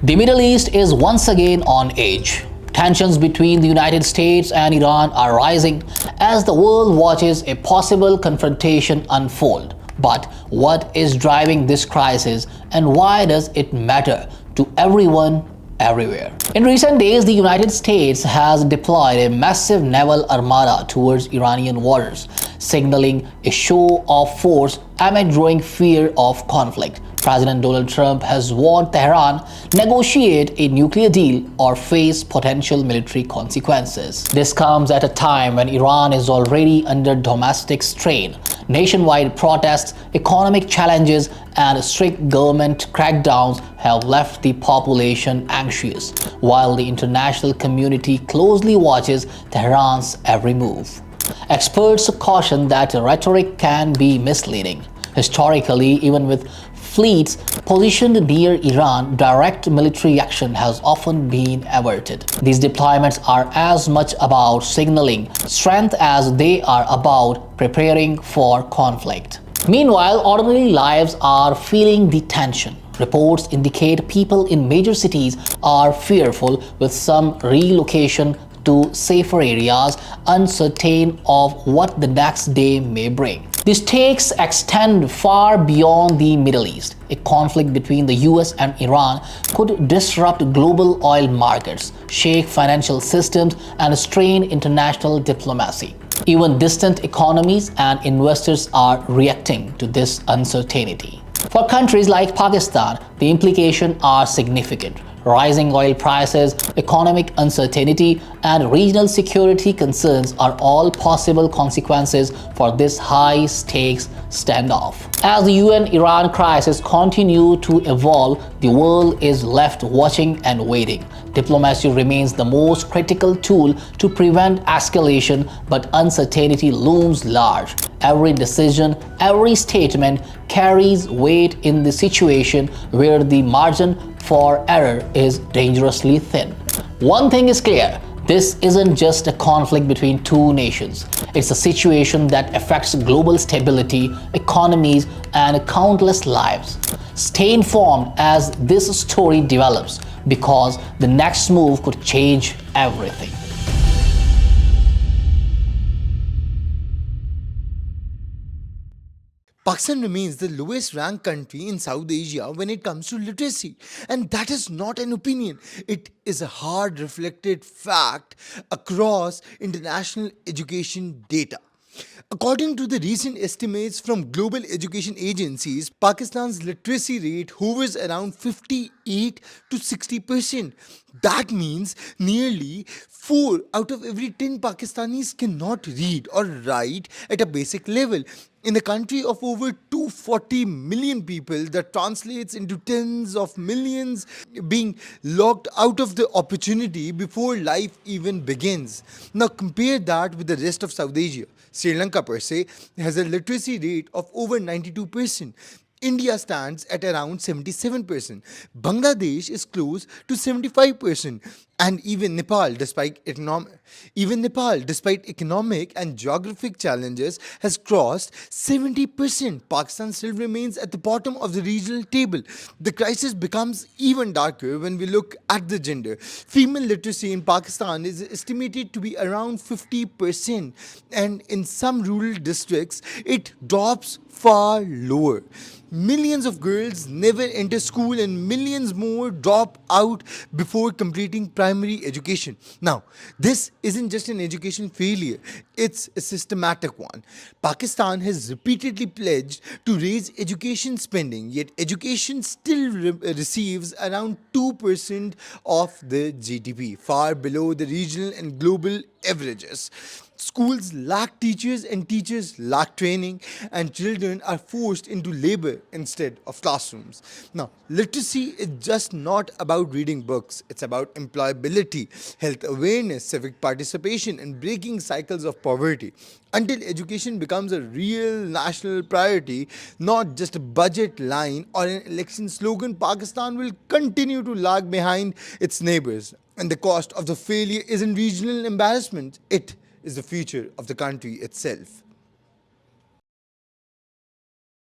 The Middle East is once again on edge. Tensions between the United States and Iran are rising as the world watches a possible confrontation unfold. But what is driving this crisis and why does it matter to everyone everywhere? In recent days, the United States has deployed a massive naval armada towards Iranian waters, signaling a show of force amid growing fear of conflict. President Donald Trump has warned Tehran negotiate a nuclear deal or face potential military consequences. This comes at a time when Iran is already under domestic strain. Nationwide protests, economic challenges, and strict government crackdowns have left the population anxious, while the international community closely watches Tehran's every move. Experts caution that rhetoric can be misleading. Historically, even with fleets positioned near Iran, direct military action has often been averted. These deployments are as much about signaling strength as they are about preparing for conflict. Meanwhile, ordinary lives are feeling the tension. Reports indicate people in major cities are fearful, with some relocation to safer areas, uncertain of what the next day may bring. The stakes extend far beyond the Middle East. A conflict between the US and Iran could disrupt global oil markets, shake financial systems, and strain international diplomacy. Even distant economies and investors are reacting to this uncertainty. For countries like Pakistan, the implications are significant. Rising oil prices, economic uncertainty, and regional security concerns are all possible consequences for this high-stakes standoff. As the UN-Iran crisis continues to evolve, the world is left watching and waiting. Diplomacy remains the most critical tool to prevent escalation, but uncertainty looms large. Every decision, every statement carries weight in the situation where the margin for error is dangerously thin. One thing is clear. This isn't just a conflict between two nations. It's a situation that affects global stability, economies, and countless lives. Stay informed as this story develops, because the next move could change everything. Pakistan remains the lowest ranked country in South Asia when it comes to literacy. And that is not an opinion. It is a hard reflected fact across international education data. According to the recent estimates from global education agencies, Pakistan's literacy rate hovers around 58 to 60%. That means nearly 4 out of every 10 Pakistanis cannot read or write at a basic level. In a country of over 240 million people, that translates into tens of millions being locked out of the opportunity before life even begins. Now compare that with the rest of South Asia. Sri Lanka per se has a literacy rate of over 92%. India stands at around 77%. Bangladesh is close to 75%. And even Nepal, despite economic and geographic challenges, has crossed 70%. Pakistan still remains at the bottom of the regional table. The crisis becomes even darker when we look at the gender. Female literacy in Pakistan is estimated to be around 50%, and in some rural districts, it drops far lower. Millions of girls never enter school and millions more drop out before completing primary education. Now, this isn't just an education failure, it's a systematic one. Pakistan has repeatedly pledged to raise education spending, yet education still receives around 2% of the GDP, far below the regional and global averages. Schools lack teachers and teachers lack training, and children are forced into labor instead of classrooms. Now, literacy is just not about reading books, it's about employability, health awareness, civic participation, and breaking cycles of poverty. Until education becomes a real national priority, not just a budget line or an election slogan, Pakistan will continue to lag behind its neighbors. And the cost of the failure isn't regional embarrassment, it is the future of the country itself.